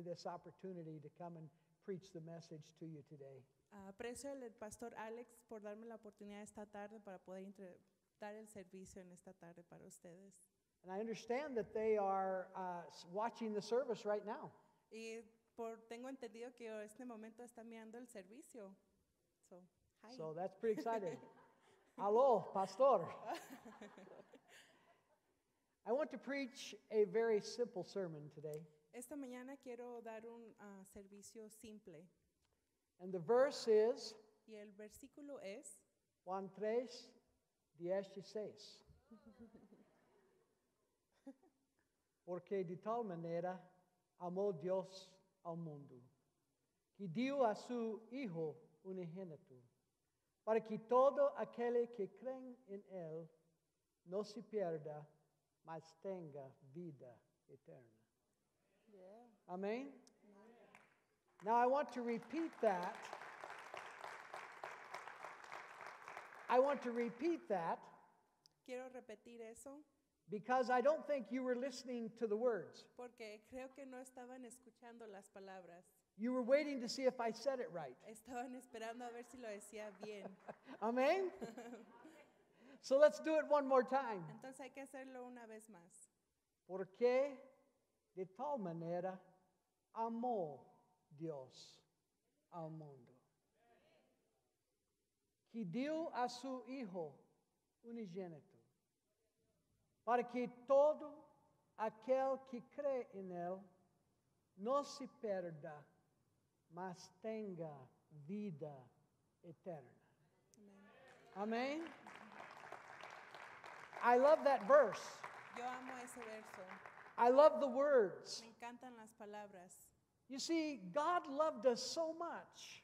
me this opportunity to come and preach the message to you today. Aprecio al pastor Alex por darme la oportunidad esta tarde para poder dar el servicio en esta tarde para ustedes. And I understand that they are watching the service right now. Y tengo entendido que en este momento están mirando el servicio. So, hi. So that's pretty exciting. Hello, pastor. I want to preach a very simple sermon today. Esta mañana quiero dar un servicio simple. And the verse is Y el versículo es Juan 3:16. Porque de tal manera amó Dios al mundo, que dio a su Hijo unigénito, para que todo aquel que cree en Él no se pierda, mas tenga vida eterna. Yeah. Amen? Now I want to repeat that. Quiero repetir eso Because I don't think you were listening to the words. porque creo que no estaban escuchando las palabras. You were waiting to see if I said it right. Estaban esperando a ver si lo decía bien. Amen? So let's do it one more time. Entonces hay que hacerlo una vez más. Porque de tal manera amó Dios al mundo, que dio a su Hijo unigénito, para que todo aquel que cree en Él no se pierda, mas tenga vida eterna. Amen? I love that verse. Yo amo ese verso. I love the words. Me encantan las palabras. You see, God loved us so much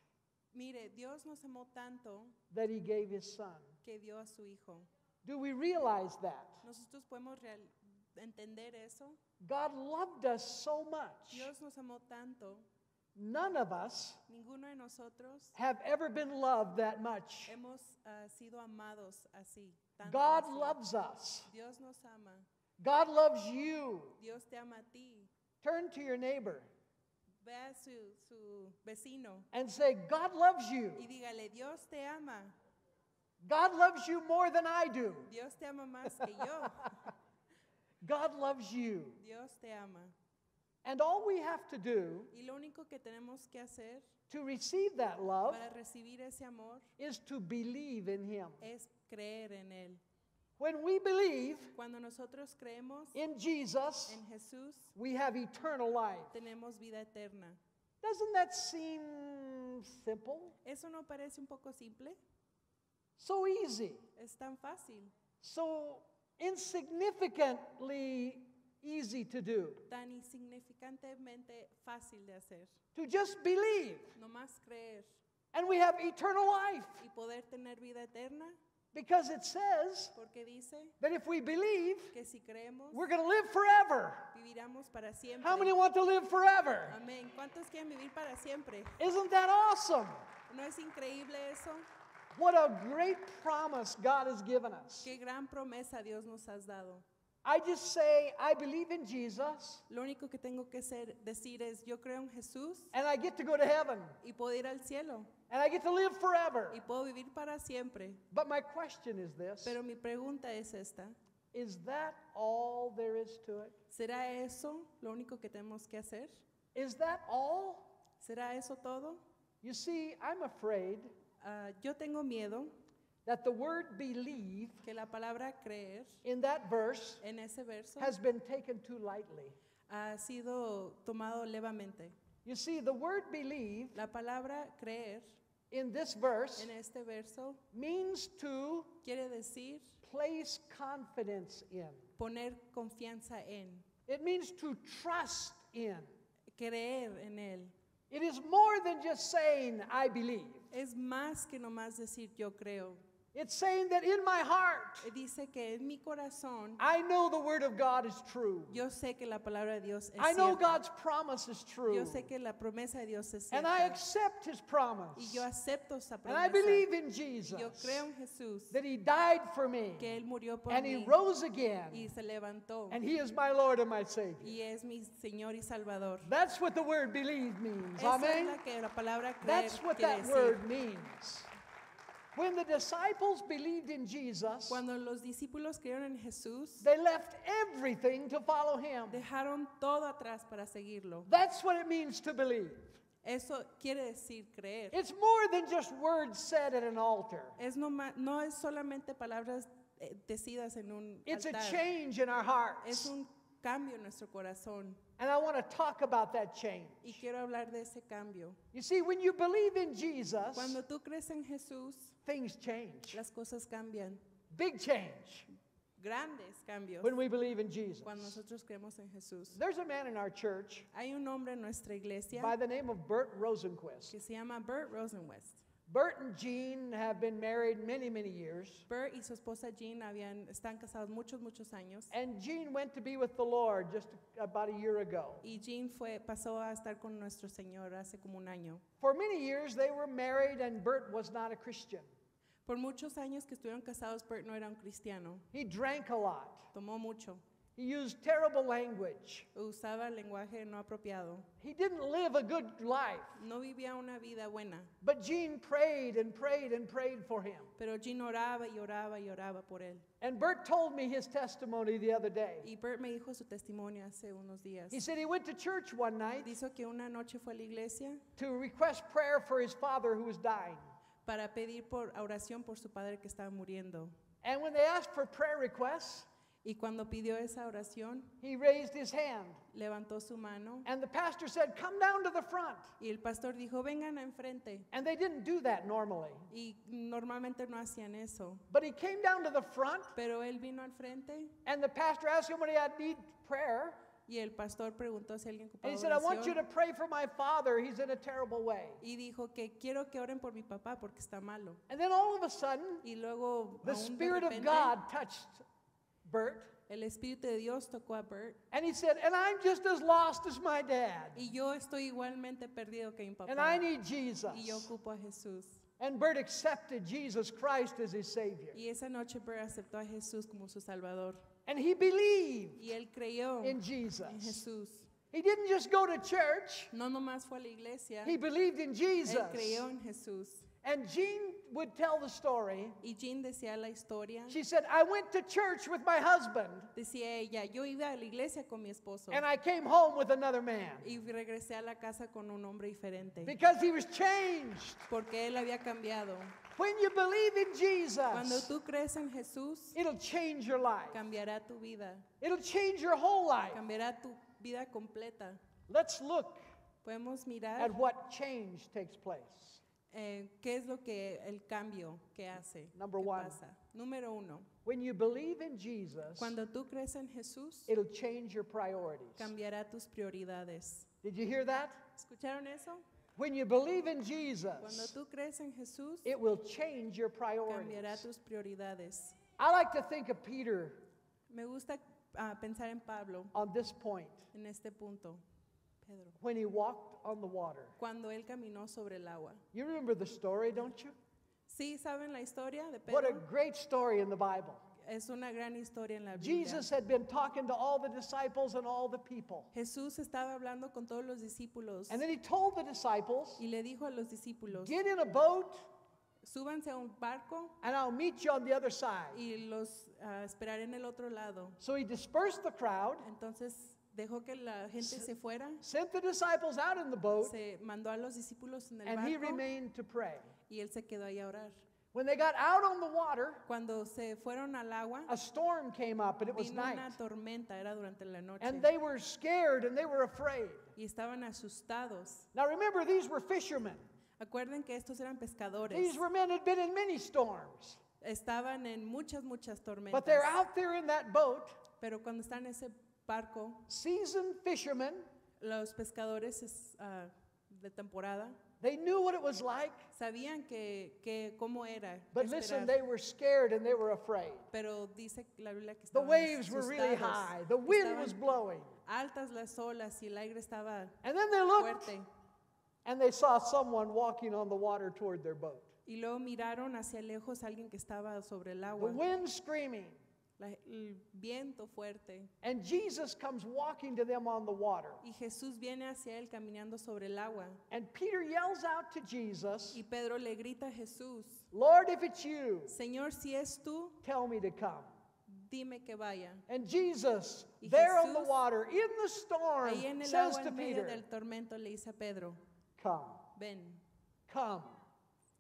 Mire, Dios nos amó tanto that He gave His Son. que dio a su Hijo. Do we realize that? Nosotros podemos entender eso. God loved us so much. Dios nos amó tanto. None of us Ninguno de nosotros have ever been loved that much. hemos sido amados así. Tanto God así. loves us. Dios nos ama. God loves you. Dios te ama a ti. Turn to your neighbor Ve a su vecino and say, God loves you. y dígale, Dios te ama. God loves you more than I do. Dios te ama más que yo. God loves you. Dios te ama. And all we have to do Y lo único que tenemos que hacer to receive that love para recibir ese amor is to believe in Him. es creer en Él. When we believe Cuando nosotros creemos in Jesus, en Jesús, we have eternal life. tenemos vida eterna. Doesn't that seem simple? ¿Eso no parece un poco simple? So easy. Es tan fácil, So insignificantly easy to do. tan insignificantemente fácil de hacer. To just believe. Nomás creer And we have eternal life. y poder tener vida eterna, Because it says porque dice that if we believe, que si creemos, we're going to live forever. viviremos para siempre. How many want to live forever? Amén. ¿Cuántos quieren vivir para siempre? Isn't that awesome? ¿No es increíble eso? What a great promise God has given us. Qué gran promesa Dios nos has dado. I just say, I believe in Jesus, Lo único que tengo que decir es, yo creo en Jesús and I get to go to heaven, y puedo ir al cielo and I get to live forever. y puedo vivir para siempre. But my question is this: Pero mi pregunta es esta. is that all there is to it? ¿Será eso lo único que tenemos que hacer? Is that all? ¿Será eso todo? You see, I'm afraid Yo tengo miedo that the word believe que la palabra creer in that verse en ese verso has been taken too lightly. ha sido tomado levemente. You see, the word believe La palabra creer in this verse en este verso means to quiere decir place confidence in. poner confianza en, It means to trust in. creer en Él. It is more than just saying, I believe. Es más que nomás decir yo creo. It's saying that in my heart, Dice que en mi corazón I know the Word of God is true. yo sé que la palabra de Dios es I know cierta. God's promise is true. Yo sé que la promesa de Dios es And I cierta. accept His promise. Y yo acepto esa And I promesa. believe in Y Jesus, yo creo en Jesús, that He died for me, que Él murió por and He mí rose again, y se levantó. and He is my Lord and my Savior. Y es mi Señor y Salvador. That's what the word believe means. Esa es Amen? la que la palabra creer That's what quiere that decir. word means. When the disciples believed in Jesus, Cuando los discípulos creyeron en Jesús, they left everything to follow Him. dejaron todo atrás para seguirlo. That's what it means to believe. Eso quiere decir creer. It's more than just words said at an altar. No es solamente palabras decidas en un It's a altar. change in our Es hearts. un cambio en nuestro corazón. And I want to talk about that change. Y quiero hablar de ese cambio. You see, when you believe in Jesus, Cuando tú crees en Jesús, things change. las cosas cambian. Big change Grandes cambios. when we believe in Jesus. Cuando nosotros creemos en Jesús. There's a man in our church Hay un hombre en nuestra iglesia by the name of Bert Rosenquist. que se llama Bert Rosenwest. Bert and Jean have been married many, many years. Bert y su esposa Jean están casados muchos años. And Jean went to be with the Lord just about a year ago. Y Jean pasó a estar con nuestro Señor hace como un año. For many years they were married and Bert was not a Christian. Por muchos años que estuvieron casados, Bert no era un cristiano. He drank a lot. Tomó mucho. He used terrible language. Usaba lenguaje no apropiado. He didn't live a good life. No vivía una vida buena. But Jean prayed and prayed and prayed for him. Pero Jean oraba y oraba y oraba por él. And Bert told me his testimony the other day. Y Bert me dijo su testimonio hace unos días. He said he went to church one night Dijo que una noche fue a la iglesia to request prayer for his father who was dying. para pedir por oración por su padre que estaba muriendo. And when they asked for prayer requests, Y cuando pidió esa oración, he raised his hand. levantó su mano And the pastor said, "Come down to the front." y el pastor dijo, vengan enfrente. And they didn't do that normally. Y normalmente no hacían eso. But he came down to the front, Pero él vino al frente and the pastor asked him when he had need prayer. y el pastor preguntó si alguien And ocupaba he said, "I want you to oración. pray for my father. He's in a terrible way." Y dijo que quiero que oren por mi papá porque está malo. And then all of a sudden, Y luego the aún de Spirit of repente, God touched Bert. el Espíritu de Dios tocó a Bert. And he said, "And I'm just as lost as my dad. Y yo estoy igualmente perdido que mi papá. And I need Jesus." Y yo ocupo a Jesús. And Bert accepted Jesus Christ as his Savior. Y esa noche Bert aceptó a Jesús como su Salvador. And he believed Y él creyó in en Jesus. Jesús. He didn't just go to church, No nomás fue a la iglesia, he believed in Jesus. él creyó en Jesús. And Jean would tell the story. Y Jean decía la historia. She said, "I went to church with my husband, Decía ella, yo iba a la iglesia con mi esposo. and I came home with another man Y regresé a la casa con un hombre diferente. because he was changed." Porque él había cambiado. When you believe in Cuando Jesus, tú crees en Jesús, it'll change your life. cambiará tu vida. It'll change your whole life. Cambiará tu vida completa. Let's look Podemos mirar at what change takes place. qué es lo que el cambio que hace. Number que one. pasa. Número uno, When you believe in Jesus, cuando tú crees en Jesús, it'll change your priorities. cambiará tus prioridades. Did you hear that? ¿Escucharon eso? When you believe in Cuando Jesus, tú crees en Jesús, it will change your cambiará priorities. tus prioridades. I like to think of Peter Me gusta pensar en Pablo on this point en este punto. Pedro. when he walked on the water. Cuando él caminó sobre el agua. You remember the story, don't you? Sí, ¿saben la historia de What a Pedro? great story in the Bible. Es una gran historia en la Biblia. Jesus had been talking to all the disciples and all the people. Jesús estaba hablando con todos los discípulos And then he told the disciples, y le dijo a los discípulos, "Get in a boat súbanse a un barco and I'll meet you on the other side." y los esperaré en el otro lado. So he dispersed the crowd, Entonces dejó que la gente se fuera, sent the disciples out in the boat, se mandó a los discípulos en el and he barco remained to pray. y él se quedó ahí a orar. When they got out on the water, Cuando se fueron al agua, a storm came up and it was vino night. una tormenta, era durante la noche, And they were scared and they were afraid. y estaban asustados. Now remember, these were fishermen. Acuerden que estos eran pescadores. These were men who had been in many storms. Estaban en muchas But they're tormentas. out there in that boat, Pero cuando están en ese barco, seasoned fishermen, los pescadores de temporada. They knew what it was like, Sabían que cómo era. but qué listen, esperar. they were scared and they were afraid. Pero dice la Biblia que The estaban waves were really asustados. high. The wind was Estaban blowing. altas las olas y el aire estaba And then they looked fuerte. and they saw someone walking on the water toward their boat. Y luego miraron hacia lejos a alguien que estaba sobre el The agua. wind screaming. El viento fuerte. And Jesus comes walking to them on the water. Y Jesús viene hacia él caminando sobre el agua. And Peter yells out to Jesus, Y Pedro le grita a Jesús, Lord, if it's you, Señor, si es tú, tell me to come. dime que vaya. And Jesus, Y there on the Jesús, water, in the storm, Ahí en el says agua to en medio Peter, del tormento le dice a Pedro, come, ven. come.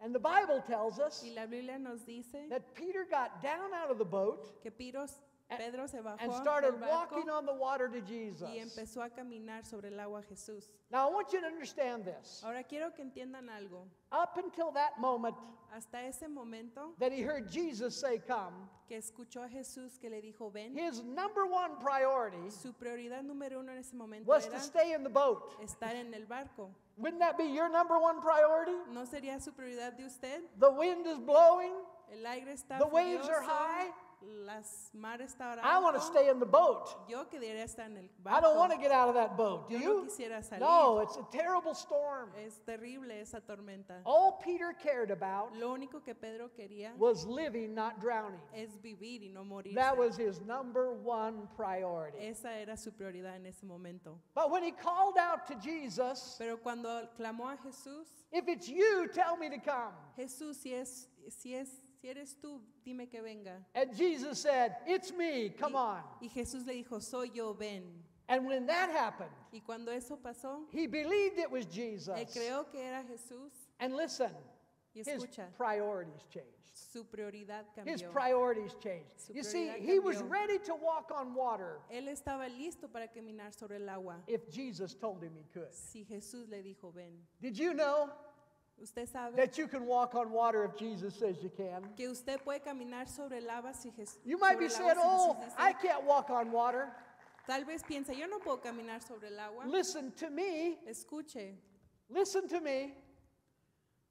And the Bible tells us Y la Biblia nos dice that Peter got down out of the boat que Pedro se bajó and del started barco walking on the water to Jesus. y empezó a caminar sobre el agua a Jesús. Now I want you to understand this. Ahora quiero que entiendan algo. Up until that moment Hasta ese momento that he heard Jesus say, come, que escuchó a Jesús que le dijo, ven, his number one priority su prioridad número uno en ese momento was era to stay in the boat. estar en el barco. Wouldn't that be your number one priority? ¿No sería su prioridad de usted? The wind is blowing. El aire está The waves are furioso, high. las mares están I want to stay in the boat. Yo quería estar en el I don't want barco. to get out of that boat. Do Yo no you? quisiera salir. No, it's a terrible storm. Es terrible esa tormenta. All Peter cared about Lo único que Pedro quería was living, not drowning. es vivir y no morirse. That was his number one priority. Esa era su prioridad en ese momento. But when he called out to Jesus, Pero cuando clamó a Jesús, if it's you, tell me to come. Jesús, si eres tú, dime que venga. And Jesus said, it's me, come on. Y Jesús le dijo, soy yo, ven. And when that happened, Y cuando eso pasó, he believed it was Jesus. él creó que era Jesús And listen, y his escucha, priorities changed. su prioridad His cambió. priorities changed. Su You see, prioridad he was cambió. ready to walk on water Él estaba listo para caminar sobre el agua. if Jesus told him he could. Si Jesús le dijo, ven. Did you know Usted sabe that you can walk on water if Jesus says you can? que usted puede caminar sobre el agua si Jesús. You might be saying, oh, I can't walk on water. Tal vez piensa, yo no puedo caminar sobre el agua. Listen to me. Escuche, Listen to me.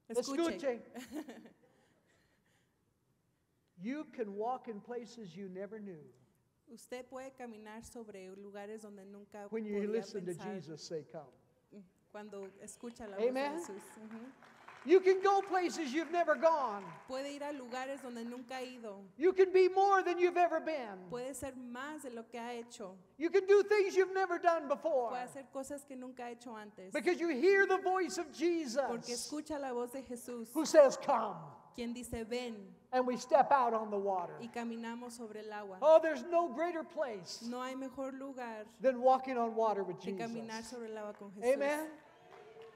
escuche. Escuche. You can walk in places you never knew Usted puede caminar sobre lugares donde nunca when you podía listen to pensar Jesus say, come. cuando escucha la voz Amen. de Jesús. Ujú. You can go places you've never gone. Puede ir a lugares donde nunca ha ido. You can be more than you've ever been. Puede ser más de lo que ha hecho. You can do things you've never done before Puede hacer cosas que nunca ha hecho antes. because you hear the voice of Porque Jesus escucha la voz de Jesús, who says, come. quien dice ven And we step out on the water. y caminamos sobre el agua. Oh, there's no greater place No hay mejor lugar than walking on water with que Jesus. caminar sobre el agua con Jesús. Amen.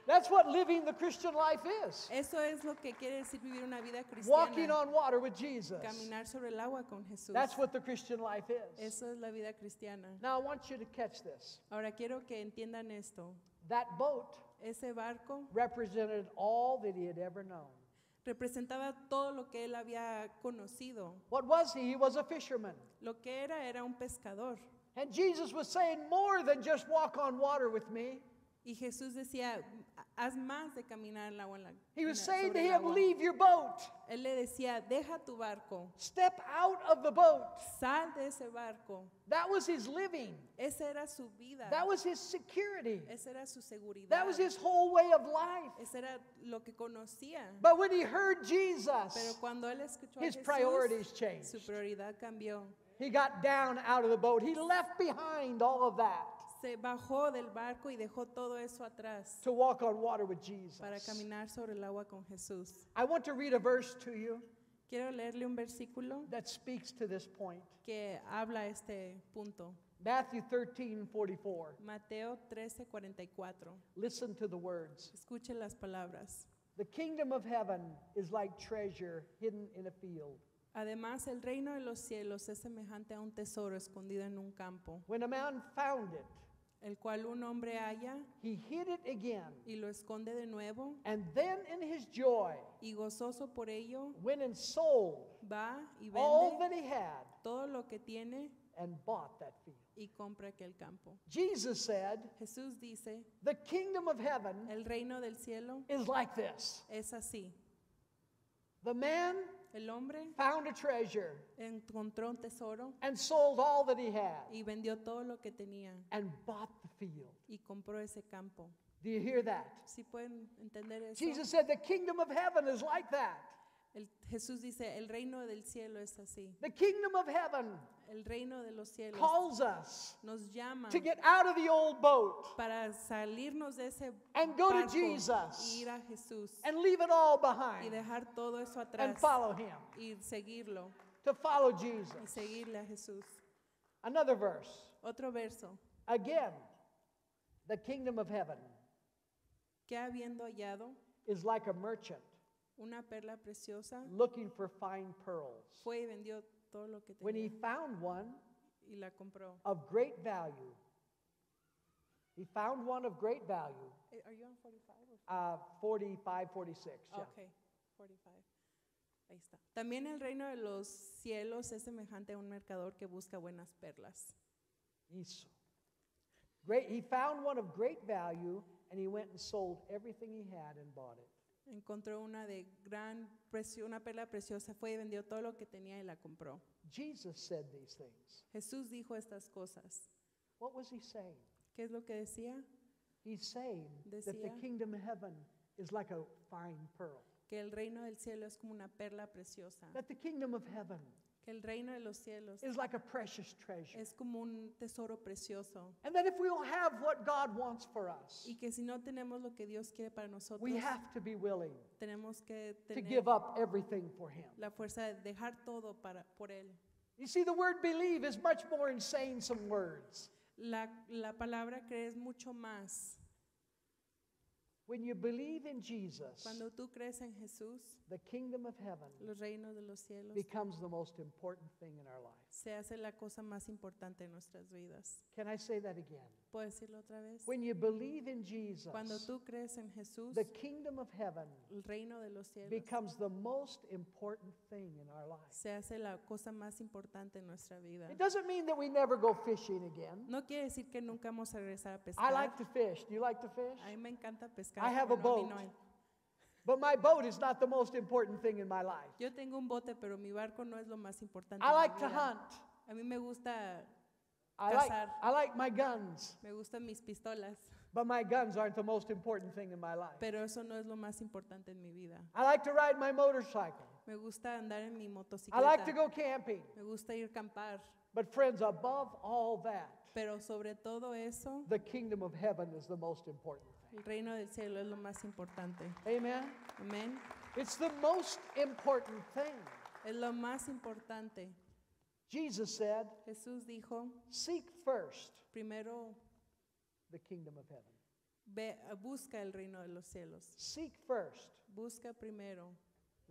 That's what living the Christian life is. Eso es lo que quiere decir vivir una vida Walking cristiana. on water with Jesus. Caminar sobre el agua con Jesús. That's what the Christian life is. Eso es la vida cristiana. Now I want you to catch this. Ahora quiero que entiendan esto. That boat Ese barco represented all that he had ever known. representaba todo lo que él había conocido. What was he? He was a fisherman. Lo que era un pescador. And Jesus was saying, more than just walk on water with me. Y Jesús decía, haz más de caminar en el agua. He was saying to sobre el him, agua. leave your boat. Él le decía, deja tu barco, Step out of the boat. sal de ese barco. That was his living. Esa era su vida. That was his security. Esa era su seguridad. That was his whole way of life. Esa era lo que conocía. But when he heard Pero Jesus, cuando él escuchó a his Jesús, priorities su changed. prioridad cambió. He got down out of the boat. He left behind all of that Se bajó del barco y dejó todo eso atrás to walk on water with Jesus. para caminar sobre el agua con Jesús. I want to read a verse to you Quiero leerle un versículo that speaks to this point. que habla este punto. Matthew 13:44. Mateo 13:44. Listen to the words. Escuche las palabras. The kingdom of heaven is like treasure hidden in a field. Además, el reino de los cielos es semejante a un tesoro escondido en un campo, When a man found it, el cual un hombre halla he hid it again. y lo esconde de nuevo, And then in his joy, y gozoso por ello, went and sold va y all vende that he had todo lo que tiene and bought that field. y compra aquel campo. Jesus said, Jesús dice, the kingdom of heaven el reino del cielo is like this. es así. The man El hombre found a treasure encontró un tesoro and sold all that he had y vendió todo lo que tenía and bought the field. y compró ese campo. Do you hear that? ¿Sí pueden entender eso? Jesus said the kingdom of heaven is like that. Jesús dice, el reino del cielo es así. The kingdom of heaven El reino de los cielos calls us nos llama to get out of the old boat para salirnos de ese and go to barco Jesus y ir a Jesús and leave it all y behind dejar todo eso and atrás follow him, y seguirlo to follow y Jesus. seguirle a Jesús. Another verse. Otro verso, Again, the kingdom of heaven que habiendo hallado is like a merchant una perla preciosa, looking for fine pearls. fue y vendió todo lo que When he tenía found one y la compró. of great value, he found one of great value, Are you on 45 or 45, 46. Yeah. Okay, 45. Ahí está. También el reino de los cielos es semejante a un mercador que busca buenas perlas. Eso. Great. He found one of great value, and he went and sold everything he had and bought it. Encontró una de gran precio, una perla preciosa, fue y vendió todo lo que tenía y la compró. Jesus said these things. Jesús dijo estas cosas. What was he saying? ¿Qué es lo que decía? He's saying that the Decía kingdom of heaven is like a fine pearl. que el reino del cielo es como una perla preciosa. That the kingdom of heaven Que el reino de los cielos is like a precious treasure. es como un tesoro precioso. And that if we will have what God wants for us, Y que si no tenemos lo que Dios quiere para nosotros, we have to be willing tenemos que to tener give up everything for him. la fuerza de dejar todo por Él. You see, the word believe is much more in saying some words. La palabra creer es mucho más. When you believe in Jesus, Cuando tú crees en Jesús, the kingdom of heaven los reinos de los cielos becomes the most important thing in our life. se hace la cosa más importante en nuestras vidas. Can I say that again? ¿Puedo decirlo otra vez? When you believe in Jesus, Cuando tú crees en Jesús, the kingdom of heaven el reino de los cielos becomes the most important thing in our life. se hace la cosa más importante en nuestra vida. It doesn't mean that we never go fishing again. No quiere decir que nunca vamos a regresar a I pescar. like to fish. Do you like to fish? A mí me encanta pescar. I have a pero no, a mí boat. no. But my boat is not the most important thing in my life. Yo tengo un bote, pero mi barco no es lo más importante. I en mi like to vida. hunt. A mí me gusta I cazar. like my guns. Me gustan mis pistolas, But my guns aren't the most important thing in my life. pero eso no es lo más importante en mi vida. I like to ride my motorcycle. Me gusta andar en mi I motocicleta. like to go camping. Me gusta ir a acampar. But friends, above all that, Pero sobre todo eso, the kingdom of heaven is the most important thing. el reino del cielo es lo más importante. Amen? Amén. It's the most important thing. Es lo más importante. Jesus said, Jesús dijo, seek first primero the kingdom of heaven. busca el reino de los cielos. Seek first Busca primero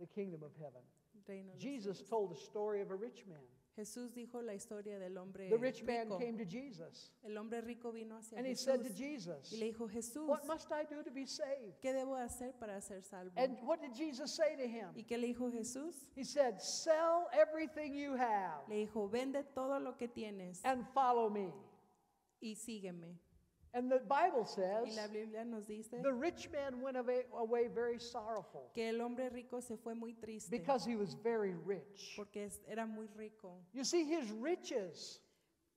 the kingdom of heaven. el reino de los Jesus cielos. told a story of a rich man. Jesús dijo la historia del hombre The rich man rico. came to Jesus El hombre rico vino hacia and he Jesús said to Jesus, y le dijo, Jesús, what must I do to be saved? ¿qué debo hacer para ser salvo? And what did Jesus say to him? ¿Y qué le dijo Jesús? He said, sell everything you have Le dijo, vende todo lo que tienes and follow me. y sígueme. And the Bible Y la says, Biblia nos dice the rich man went away very sorrowful que el hombre rico se fue muy triste because he was very rich. porque era muy rico. You see, his riches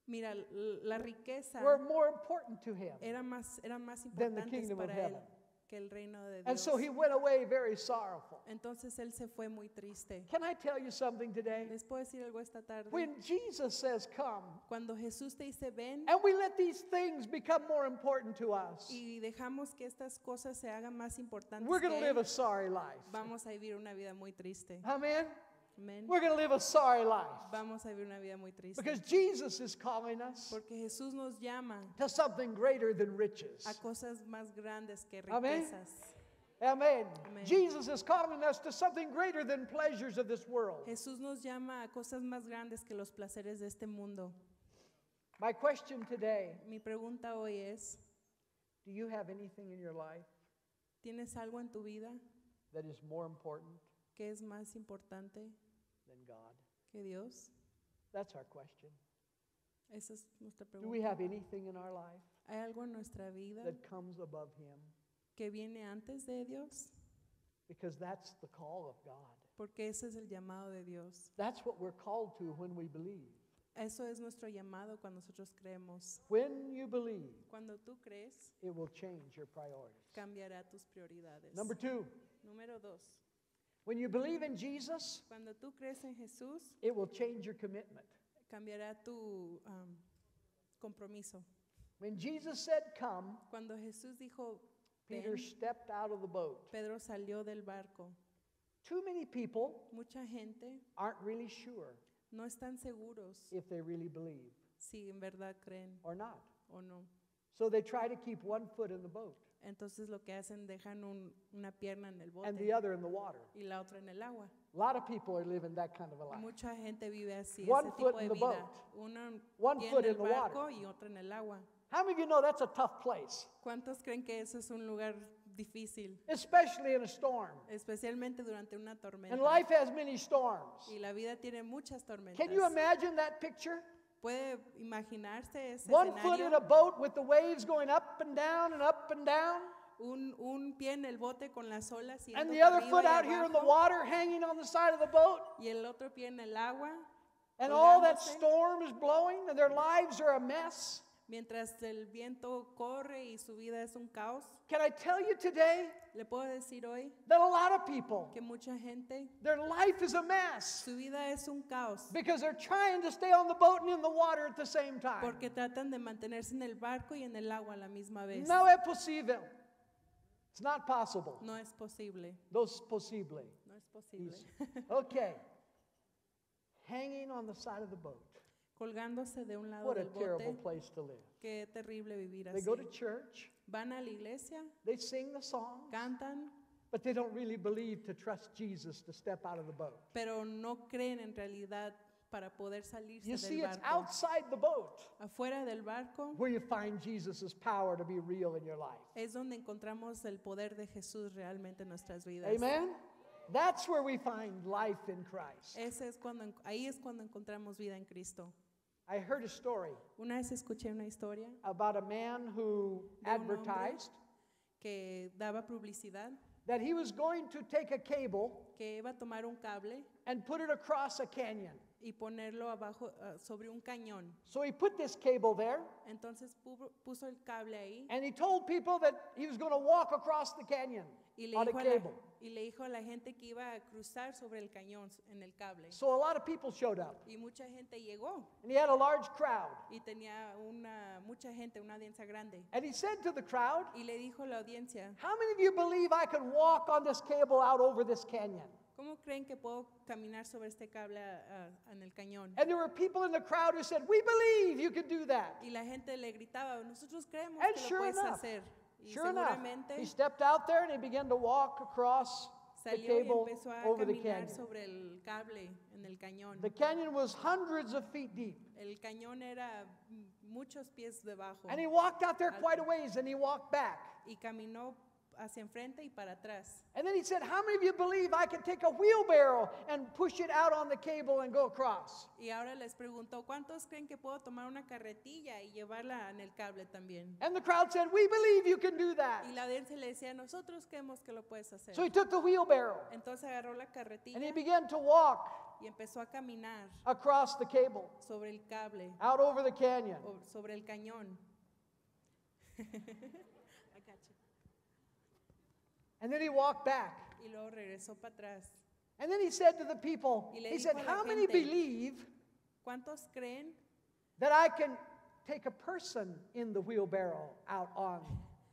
Mira, la riqueza were more important to him. eran más than the importantes kingdom of para él heaven. que el reino de And Dios. so he went away very sorrowful. Entonces él se fue muy triste. Can I tell you something today? ¿Les puedo decir algo esta tarde? When Jesus says come, Cuando Jesús te dice ven and we let these things become more important to us, y dejamos que estas cosas se hagan más importantes we're going que to live él, a sorry life. vamos a vivir una vida muy triste. Amen? Amén. We're going to live a sorry life. Vamos a vivir una vida muy triste. Because Jesus is calling us Porque Jesús nos llama to something greater than riches. a cosas más grandes que Amén. riquezas. Amen. Amen. Jesus is calling us to something greater than pleasures of this world. Jesús nos llama a cosas más grandes que los placeres de este mundo. My question today, Mi pregunta hoy es, do you have anything in your life ¿tienes algo en tu vida that is more important que es más importante than God? que Dios? That's our question. Esa es nuestra Do we pregunta. have anything in our life ¿Hay algo en nuestra vida that comes above Him? que viene antes de Dios? Because that's the call of God. Porque ese es el llamado de Dios. That's what we're called to when we believe. Eso es nuestro llamado cuando nosotros creemos. When you believe, Cuando tú crees, it will change your priorities. cambiará tus prioridades. Number 2, Número 2. when you believe in Jesus, Cuando tú crees en Jesús, it will change your commitment. cambiará tu compromiso. When Jesus said, "Come," Cuando Jesús dijo, Peter ven, stepped out of the boat. Pedro salió del barco. Too many people Mucha gente aren't really sure no están seguros if they really believe si en verdad creen or not. o no. So they try to keep one foot in the boat Entonces lo que hacen, dejan una pierna en el and the bote other in the water. y la otra en el agua. A lot of people are living that kind of a life. Mucha gente vive así, One ese foot tipo in de the vida. boat, Una one pie foot en in el the water. barco y otra en el agua. How many of you know that's a tough place, ¿Cuántos creen que eso es un lugar difícil? especially in a storm? Especialmente durante una tormenta. And life has many storms. Y la vida tiene muchas tormentas. Can you imagine that picture? ¿Puede imaginarse ese One foot in a escenario? boat with the waves going up and down and up and down, Un pie en el bote con las olas yendo and the para other arriba foot y out here in the abajo, water hanging on the side of the boat, y el otro pie en el agua, and all that colgándose, storm is blowing, and their lives are a mess? mientras el viento corre y su vida es un caos. Can I tell you today Le puedo decir hoy that a lot of people, que mucha gente, their life is a mess su vida es un caos because they're trying to stay on the boat and in the water at the same time? porque tratan de mantenerse en el barco y en el agua a la misma vez. No es posible. It's not possible. No es posible. No es posible. No es posible. Okay. Hanging on the side of the boat. Colgándose de un lado What a del terrible bote. place to live. Qué terrible vivir They así. go to church, Van a la iglesia, they sing the songs, cantan, but they don't really believe to trust Jesus to step out of the boat. pero no creen en realidad para poder salirse You del see, it's barco. outside the boat Afuera del barco where you find Jesus' power to be real in your life. es donde encontramos el poder de Jesús realmente en nuestras vidas. Amen? That's where we find life in Christ. Ahí es cuando encontramos vida en Cristo. I heard a story Una vez escuché una historia about a man who De un hombre. advertised que daba publicidad, that he was going to take a cable que iba a tomar un cable and put it across a canyon. y ponerlo abajo sobre un cañón. So he put this cable there, Entonces puso el cable ahí and he told people that he was going to walk across the canyon y le, on a dijo a cable. y le dijo a la gente que iba a cruzar sobre el cañón en el cable. So a lot of people showed up, Y mucha gente llegó and he had a large crowd. y tenía mucha gente, una audiencia grande. And he said to the crowd, Y le dijo a la audiencia, "How many of you believe I can walk on this cable out over this canyon?" ¿cómo creen que puedo caminar sobre este cable en el cañón? And there were people in the crowd who said, "We believe you can do that." Y la gente le gritaba, nosotros creemos And que lo sure puedes enough, hacer. Y Sure enough, seguramente he stepped out there and he began to walk across the salió y cable empezó a over the caminar canyon. sobre el cable en el cañón. The canyon was hundreds of feet deep. El cañón era muchos pies debajo And he walked out there quite a ways and he walked back. y caminó hacia enfrente y para atrás. And then he said, "How many of you believe I can take a wheelbarrow and push it out on the cable and go across?" Y ahora les preguntó, ¿cuántos creen que puedo tomar una carretilla y llevarla en el cable también? And the crowd said, "We believe you can do that." Y la audiencia le decía, nosotros creemos que lo puedes hacer. So he took the wheelbarrow Entonces agarró la and carretilla he began to walk y empezó a caminar across the cable, sobre el cable, out over the canyon. sobre el cañón. I got you. And then he walked back. Y luego regresó para atrás. And then he said to the people, Y le he dijo said, a la "How many gente, believe ¿Cuántos creen that I can take a person in the wheelbarrow out on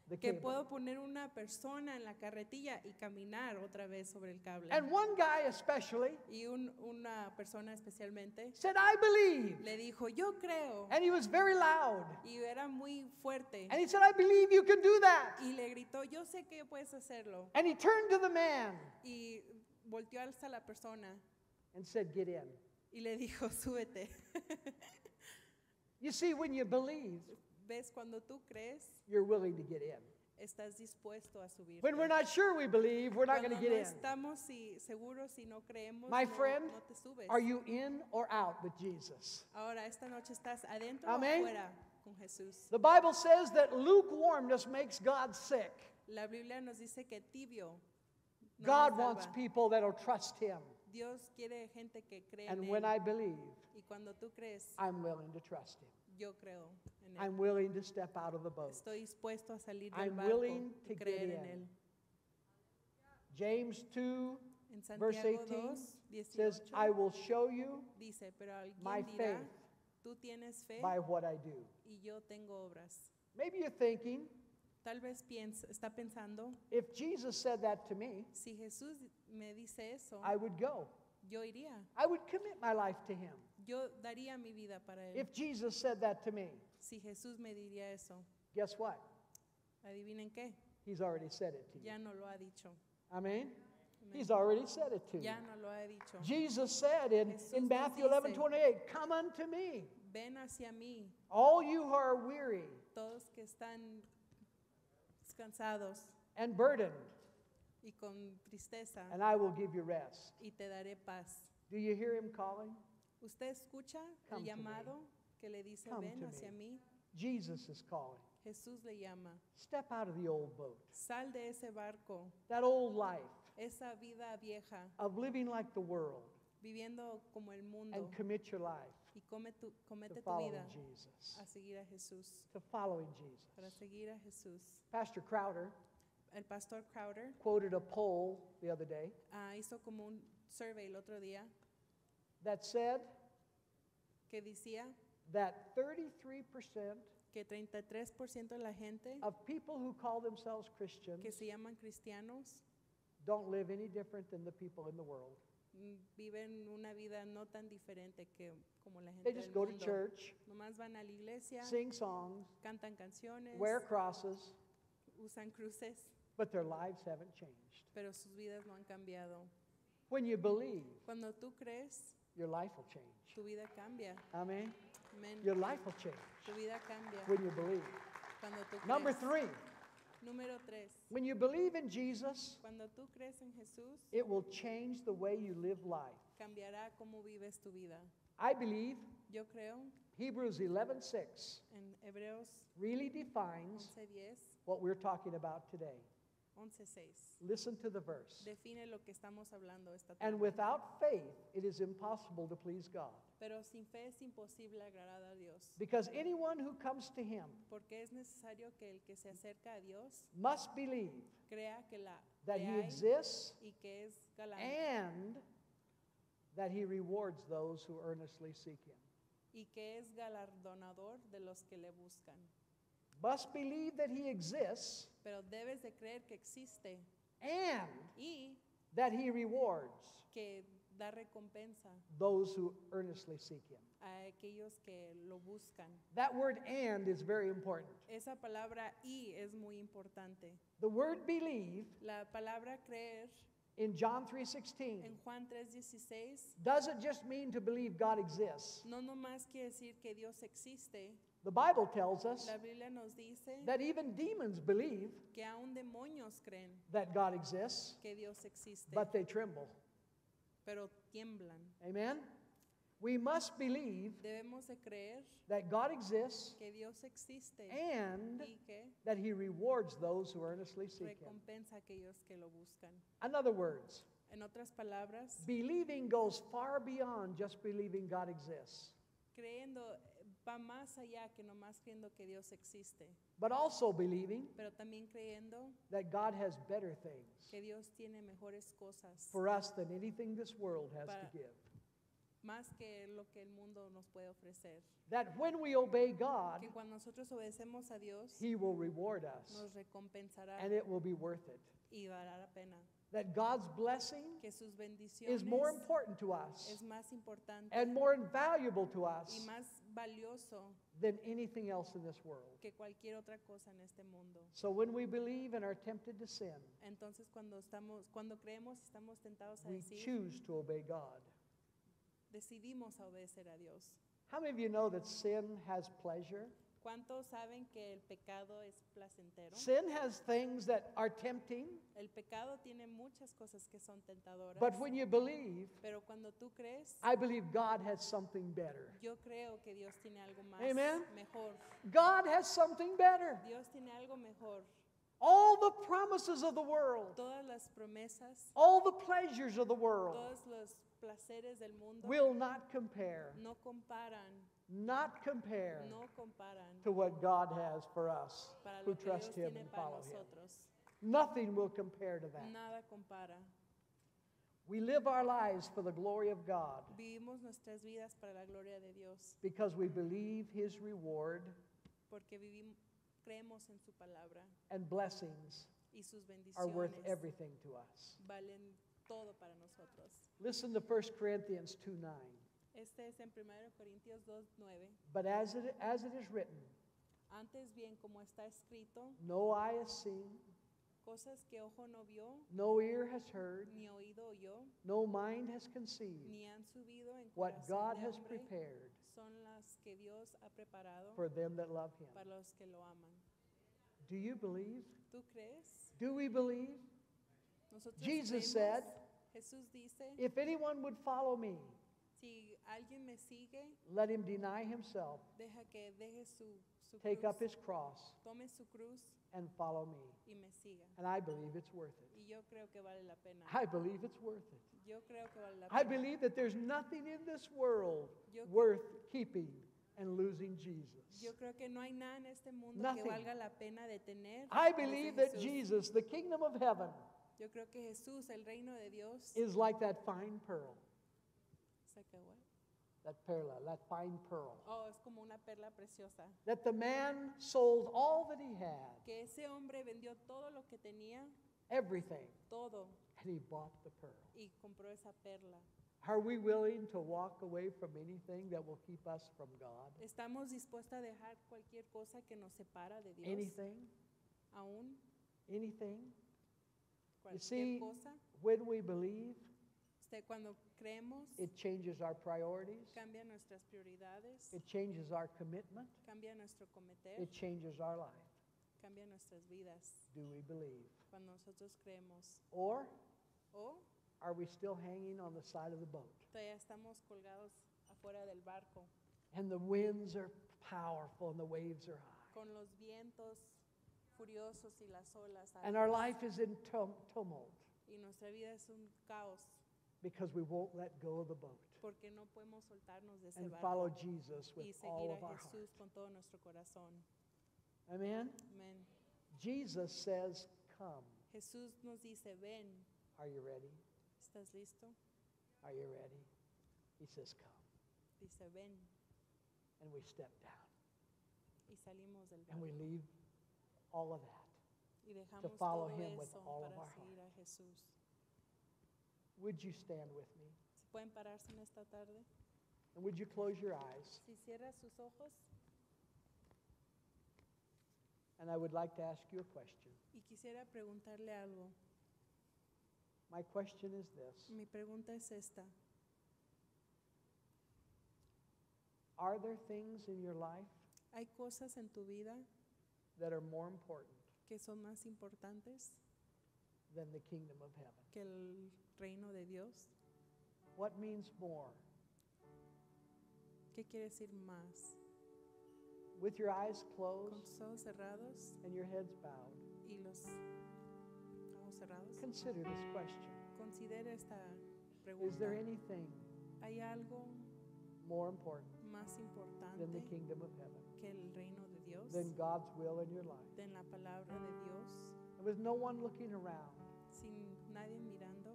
the que cable?" puedo poner una persona en la carretilla y caminar otra vez sobre el cable? And one guy especially Y una persona especialmente said, "I believe." le dijo, yo creo. And he was very loud. Y era muy fuerte. And he said, "I believe you can do that." Y le gritó, yo sé que puedes hacerlo. And he turned to the man Y volteó hasta la persona and said, "Get in." y le dijo, súbete. You see, when you believe, ¿Ves? Cuando tú crees, you're willing to get in. estás dispuesto a subir. When we're not sure we believe, we're not going Cuando to no get in. estamos seguros si no creemos, My no, friend, no te subes. are you in or out with Jesus? Ahora, esta noche estás adentro Amén. o afuera con Jesús. The Bible says that lukewarmness makes God sick. La Biblia nos dice que tibio no God nos wants salva. people that'll trust Him. Dios quiere gente que cree And en when Él. I believe, Y cuando tú crees, I'm willing to trust Him. yo creo en Él. I'm willing to step out of the boat. Estoy dispuesto a salir del I'm barco willing y to get creer en in. Él. James 2 En verse Santiago 18 2, says, 18 I will show you dice, pero my alguien dirá, faith tú tienes fe by what I do. y yo tengo obras. Maybe you're thinking, Tal vez está pensando, if Jesus said that to me, si Jesús me dice eso, I would go. yo iría. I would commit my life to Him. Yo daría mi vida para Él. If Jesus said that to me, Si Jesús me diría eso, guess what? adivinen qué, He's already said it to you. ya no lo ha dicho. Amen? Amén. He's already said it to you. Ya no lo ha dicho. Jesus said Jesús in nos Matthew dice, 11:28, come unto me, Ven hacia mí, all you who are weary todos que están cansados and burdened, y con tristeza, and I will give you rest. y te daré paz. Do you hear Him calling? ¿Usted escucha Come el to me. llamado que le dice, Come ven to hacia me. mí? Jesus is calling. Jesús le llama. Step out of the old boat, Sal de ese barco, that old life esa vida vieja, of living like the world, viviendo como el mundo, and commit your life y to comete tu following vida Jesus. a seguir a Jesús, To following para Jesus. seguir a Jesús. Pastor Crowder El pastor Crowder quoted a poll the other day hizo como un survey el otro día that said que decía that 33% que 33% de la gente of people who call themselves Christians que se llaman cristianos don't live any different than the people in the world. viven una vida no tan diferente que como la gente They del just go to mundo. church, Nomás van a la iglesia, sing songs, cantan canciones, wear crosses, usan cruces, but their lives haven't changed. pero sus vidas no han cambiado. When you believe, Cuando tú crees, your life will change. tu vida cambia. Amen. Amén. Your life will change Tu vida cambia when you believe. cuando tú crees. Number 3, Número 3. when you believe in Jesus, Cuando tú crees en Jesús, it will change the way you live life. cambiará cómo vives tu vida. I believe Yo creo Hebrews 11:6 en Hebreos really defines 11:10, what we're talking about today. 11:6. Listen to the verse. Define lo que estamos hablando esta And tarde. without faith, it is impossible to please God. Pero sin fe es imposible agradar a Dios. Because anyone who comes to Him Porque es necesario que el que se acerca a Dios must believe crea que that que He hay exists y que es galán and that He rewards those who earnestly seek Him. y que es galardonador de los que le buscan. Must believe that He exists Pero debes de creer que existe and y that He rewards que da recompensa those who earnestly seek Him. a aquellos que lo buscan. That word "and" is very important. Esa palabra y es muy importante. The word "believe" La palabra creer in John 3:16 en Juan 3:16 doesn't just mean to believe God exists. no nomás quiere decir que Dios existe. The Bible tells us La Biblia nos dice that even demons believe que aún demonios creen that God exists, que Dios existe, but they tremble. pero tiemblan. Amen? We must believe Debemos de creer that God exists que Dios existe and y que that He rewards those who earnestly seek Him. recompensa a aquellos que lo buscan. In other words, En otras palabras, believing goes far beyond just believing God exists, creyendo va más allá que nomás creyendo que Dios existe, but also believing pero también creyendo that God has better things que Dios tiene mejores cosas for us than anything this world has to Para- give. más que lo que el mundo nos puede ofrecer. That when we obey God, Que cuando nosotros obedecemos a Dios, He will reward us nos recompensará and it will be worth it. y valdrá la pena. That God's blessing Que sus is bendiciones more important to us es más importante and more invaluable to y us más valioso than anything else in this world. que cualquier otra cosa en este mundo. So when we believe and are tempted to sin, Entonces cuando creemos y estamos tentados a we decir, choose to obey God. decidimos a obedecer a Dios. How many of you know that sin has pleasure? ¿Cuántos saben que el pecado es placentero? Sin has things that are tempting, El pecado tiene muchas cosas que son tentadoras. but when you believe, Pero cuando tú crees, I believe God has something better. yo creo que Dios tiene algo más Amen. mejor. God has something better. Dios tiene algo mejor. All the promises of the world, Todas las promesas, all the pleasures of the world todos los placeres del mundo will not compare, no comparan to what God has for us para who lo que trust Dios Him tiene and para follow Him. nosotros. Nothing will compare to that. Nada compara. We live our lives for the glory of God Vivimos nuestras vidas para la gloria de Dios because we believe His reward porque creemos en su palabra and blessings y sus are worth bendiciones everything to us. valen todo para nosotros. Listen to 1 Corinthians 2:9. Este es en 1 Corintios 2:9. But as it is written, Antes bien, como está escrito, no eye has seen, cosas que ojo no vio, no ear has heard, ni oído oyó, no mind has conceived ni han subido en what corazón God de has hombre, prepared son las que Dios ha preparado for them that love Him. para los que lo aman. Do you believe? ¿Tú crees? Do we believe? Nosotros Jesus creemos. said, Jesús dice, if anyone would follow me, si alguien me sigue, let him deny himself, deja que deje su take cruz, up his cross, tome su cruz and follow me. y me siga. And I believe it's worth it. Y yo creo que vale la pena. I believe it's worth it. Yo creo que vale la I pena. believe that there's nothing in this world Yo- worth keeping and losing Jesus. Yo creo que no hay nada en este mundo Nothing. que valga la pena de tener. I desde believe that Jesús. Jesus, the kingdom of heaven, Yo creo que Jesús, el reino de Dios, is like that fine pearl. ¿saca what? That perla, that fine pearl. Oh, es como una perla preciosa. That the man sold all that he had, Que ese hombre vendió todo lo que tenía, everything, todo, and he bought the pearl. y compró esa perla. Are we willing to walk away from anything that will keep us from God? ¿Estamos dispuestos a dejar cualquier cosa que nos separa de Dios? Anything? Aún Anything? You cualquier see, cosa. when we believe, Cuando creemos, it changes our priorities, cambia nuestras prioridades, it changes our commitment, cambia nuestro cometer, it changes our life. cambia nuestras vidas. Do we believe? Cuando nosotros creemos. Or O are we still hanging on the side of the boat? todavía estamos colgados afuera del barco, And the winds are powerful and the waves are high. con los vientos furiosos y las olas And our altas, life is in tumult y nuestra vida es un caos because we won't let go of the boat porque no podemos soltarnos de ese and barco follow Jesus with y all seguir of a our Jesús heart. con todo nuestro corazón. Amen? Amén. Jesus says, come. Jesús nos dice, ven, Are you ready? ¿estás listo? Are you ready? He says, come. Dice, ven, And we step down y salimos del and barco we leave all of that. y dejamos follow todo him with eso all of para our seguir a Jesús. Would you stand with me? ¿Se pueden pararse en esta tarde? And would you close your eyes? Si cierra sus ojos, And I would like to ask you a question. y quisiera preguntarle algo. My question is this. Mi pregunta es esta. Are there things in your life ¿Hay cosas en tu vida that are more important que son más importantes than the kingdom of heaven? que el reino de Dios? What means more? ¿Qué quiere decir más? With your eyes Con closed tus ojos cerrados and your heads bowed, y los ojos cerrados, consider this question. considera esta Is there pregunta. anything ¿Hay algo more important más importante than the kingdom of heaven, que el reino de Dios? than God's will in your life? De la palabra de Dios, And with no one looking around, sin nadie mirando.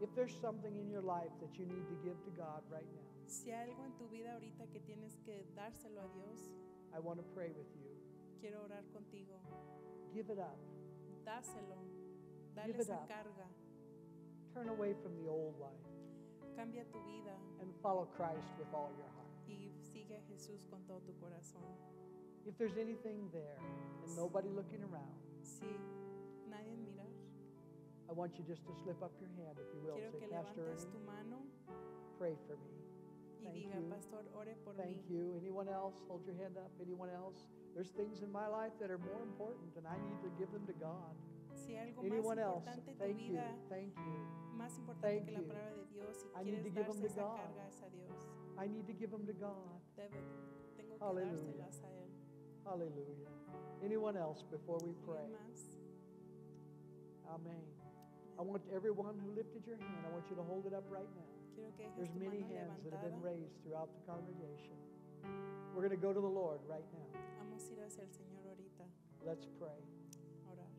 if there's something in your life that you need to give to God right now, Si hay algo en tu vida ahorita que tienes que dárselo a Dios, I want to pray with you. quiero orar contigo. Give it up. Dáselo. Dale Give it esa up. carga. Turn away from the old life Cambia tu vida and follow Christ with all your heart. y sigue a Jesús con todo tu corazón. If there's anything there and nobody looking around, Si nadie mirar, I want you just to slip up your hand, if you will. quiero Say, que Pastor levantes Ernie, tu mano pray for me. y Thank diga, you. pastor, ore por Thank mí. you. Anyone else? Hold your hand up. Anyone else? There's things in my life that are more important, and I need to give them to God. Si hay algo más Anyone else? importante en tu Thank you. vida, Thank you. más importante Thank que la you. palabra de Dios, si I need to quieres give them darse to esa God. carga es a Dios. I need to give them to God. Tengo que Hallelujah. dárselas a Él. Hallelujah. Anyone else before we pray? ¿Alguien más? Amen. I want everyone who lifted your hand, I want you to hold it up right now. Quiero que dejes There's tu many mano hands that have been levantada. raised throughout the congregation. We're going to go to the Lord right now. Vamos a ir hacia el Señor ahorita, Let's pray. orar.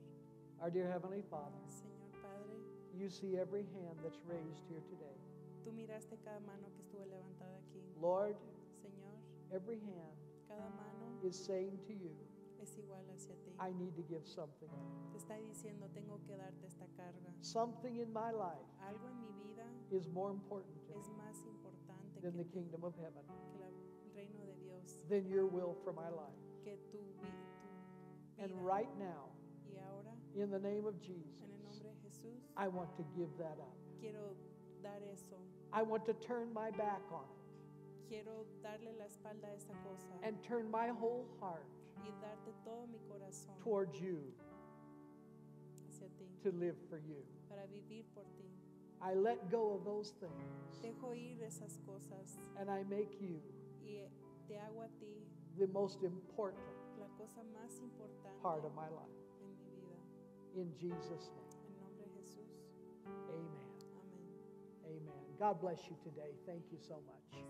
Our dear Heavenly Father, Señor Padre, you see every hand that's raised here today. tú miraste cada mano que estuvo levantada aquí. Lord, Señor, every hand cada mano is saying to you, es igual hacia ti. I need to give something up. Te está diciendo, tengo que darte esta carga. Something in my life Algo en mi vida is more important to es me más importante than the que kingdom of heaven, el reino de Dios, than your will for my life. que tu And vida. right now, Y ahora, in the name of en el Jesus, nombre de Jesús, I want to give that up. quiero dar eso. I want to turn my back on it Quiero darle la espalda a esa cosa and turn my whole heart y darte todo mi corazón towards you hacia ti, to live for you. para vivir por ti. I let go of those things Dejo ir esas cosas and I make you y te hago a ti the most important la cosa más importante part of my life. en mi vida. In Jesus' name, En nombre de Jesús. amen. Amén. Amen. God bless you today. Thank you so much.